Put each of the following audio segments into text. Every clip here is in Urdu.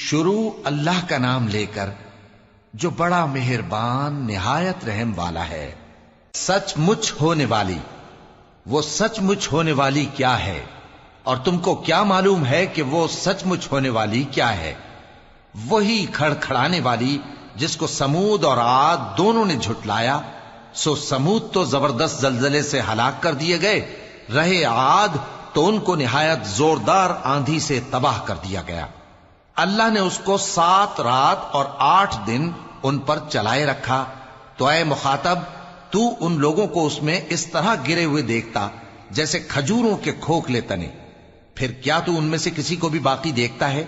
شروع اللہ کا نام لے کر جو بڑا مہربان نہایت رحم والا ہے۔ سچ مچ ہونے والی، وہ سچ مچ ہونے والی کیا ہے؟ اور تم کو کیا معلوم ہے کہ وہ سچ مچ ہونے والی کیا ہے؟ وہی کھڑکھڑانے والی جس کو سمود اور عاد دونوں نے جھٹلایا۔ سو سمود تو زبردست زلزلے سے ہلاک کر دیے گئے، رہے عاد تو ان کو نہایت زوردار آندھی سے تباہ کر دیا گیا۔ اللہ نے اس کو 7 رات اور 8 دن ان پر چلائے رکھا۔ تو اے مخاطب، تو ان لوگوں کو اس میں اس طرح گرے ہوئے دیکھتا جیسے کھجوروں کے کھوکھلے تنے، پھر کیا تو ان میں سے کسی کو بھی باقی دیکھتا ہے؟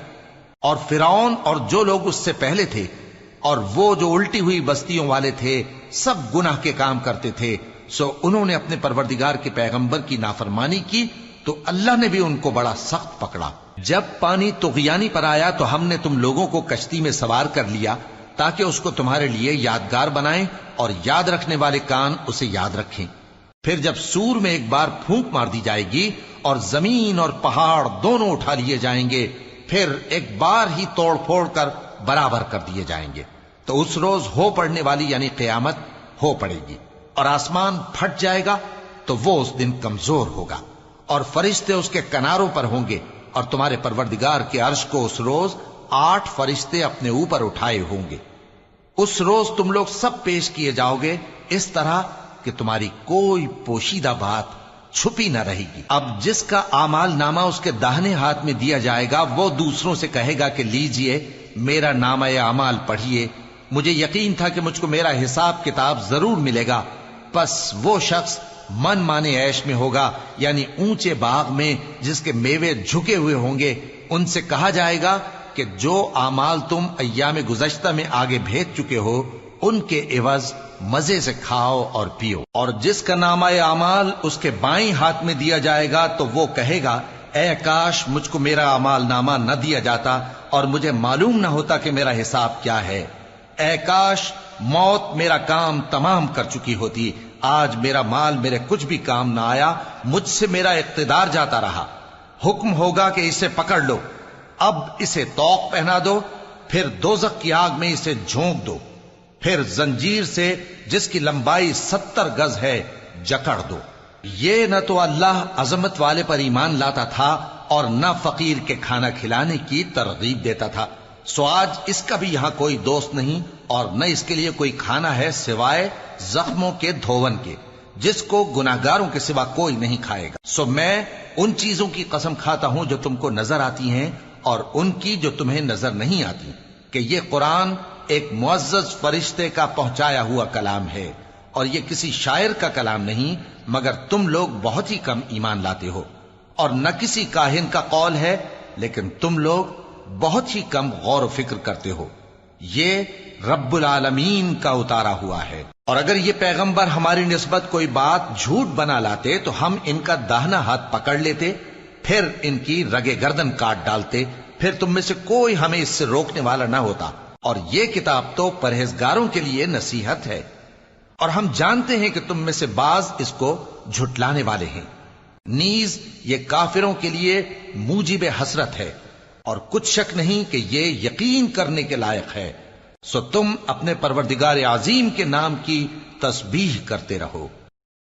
اور فرعون اور جو لوگ اس سے پہلے تھے اور وہ جو الٹی ہوئی بستیوں والے تھے، سب گناہ کے کام کرتے تھے، سو انہوں نے اپنے پروردگار کے پیغمبر کی نافرمانی کی تو اللہ نے بھی ان کو بڑا سخت پکڑا۔ جب پانی طغیانی پر آیا تو ہم نے تم لوگوں کو کشتی میں سوار کر لیا تاکہ اس کو تمہارے لیے یادگار بنائیں اور یاد رکھنے والے کان اسے یاد رکھیں۔ پھر جب سور میں ایک بار پھونک مار دی جائے گی اور زمین اور پہاڑ دونوں اٹھا لیے جائیں گے، پھر ایک بار ہی توڑ پھوڑ کر برابر کر دیے جائیں گے، تو اس روز ہو پڑنے والی یعنی قیامت ہو پڑے گی، اور آسمان پھٹ جائے گا تو وہ اس دن کمزور ہوگا، اور فرشتے اس کے کناروں پر ہوں گے، اور تمہارے پروردگار کے عرش کو اس روز 8 فرشتے اپنے اوپر اٹھائے ہوں گے۔ اس روز تم لوگ سب پیش کیے جاؤ گے اس طرح کہ تمہاری کوئی پوشیدہ بات چھپی نہ رہے گی۔ اب جس کا اعمال نامہ اس کے داہنے ہاتھ میں دیا جائے گا، وہ دوسروں سے کہے گا کہ لیجئے میرا نامہ اعمال پڑھیے، مجھے یقین تھا کہ مجھ کو میرا حساب کتاب ضرور ملے گا۔ پس وہ شخص من مانے عیش میں ہوگا، یعنی اونچے باغ میں جس کے میوے جھکے ہوئے ہوں گے۔ ان سے کہا جائے گا کہ جو اعمال تم ایام گزشتہ میں آگے بھیج چکے ہو، ان کے عوض مزے سے کھاؤ اور پیو۔ اور جس کا نامہ اعمال اس کے بائیں ہاتھ میں دیا جائے گا تو وہ کہے گا، اے کاش مجھ کو میرا اعمال نامہ نہ دیا جاتا اور مجھے معلوم نہ ہوتا کہ میرا حساب کیا ہے۔ اے کاش موت میرا کام تمام کر چکی ہوتی، آج میرا مال میرے کچھ بھی کام نہ آیا، مجھ سے میرا اقتدار جاتا رہا۔ حکم ہوگا کہ اسے پکڑ لو، اب اسے طوق پہنا دو، پھر دوزخ کی آگ میں اسے جھونک دو، پھر زنجیر سے جس کی لمبائی 70 گز ہے جکڑ دو۔ یہ نہ تو اللہ عظمت والے پر ایمان لاتا تھا اور نہ فقیر کے کھانا کھلانے کی ترغیب دیتا تھا، سو آج اس کا بھی یہاں کوئی دوست نہیں اور نہ اس کے لیے کوئی کھانا ہے سوائے زخموں کے دھون کے، جس کو گناہگاروں کے سوا کوئی نہیں کھائے گا۔ سو میں ان چیزوں کی قسم کھاتا ہوں جو تم کو نظر آتی ہیں اور ان کی جو تمہیں نظر نہیں آتی، کہ یہ قرآن ایک معزز فرشتے کا پہنچایا ہوا کلام ہے، اور یہ کسی شاعر کا کلام نہیں، مگر تم لوگ بہت ہی کم ایمان لاتے ہو، اور نہ کسی کاہن کا قول ہے، لیکن تم لوگ بہت ہی کم غور و فکر کرتے ہو۔ یہ رب العالمین کا اتارا ہوا ہے۔ اور اگر یہ پیغمبر ہماری نسبت کوئی بات جھوٹ بنا لاتے تو ہم ان کا داہنا ہاتھ پکڑ لیتے، پھر ان کی رگے گردن کاٹ ڈالتے، پھر تم میں سے کوئی ہمیں اس سے روکنے والا نہ ہوتا۔ اور یہ کتاب تو پرہیزگاروں کے لیے نصیحت ہے، اور ہم جانتے ہیں کہ تم میں سے بعض اس کو جھٹلانے والے ہیں۔ نیز یہ کافروں کے لیے موجب حسرت ہے، اور کچھ شک نہیں کہ یہ یقین کرنے کے لائق ہے۔ سو تم اپنے پروردگار عظیم کے نام کی تسبیح کرتے رہو۔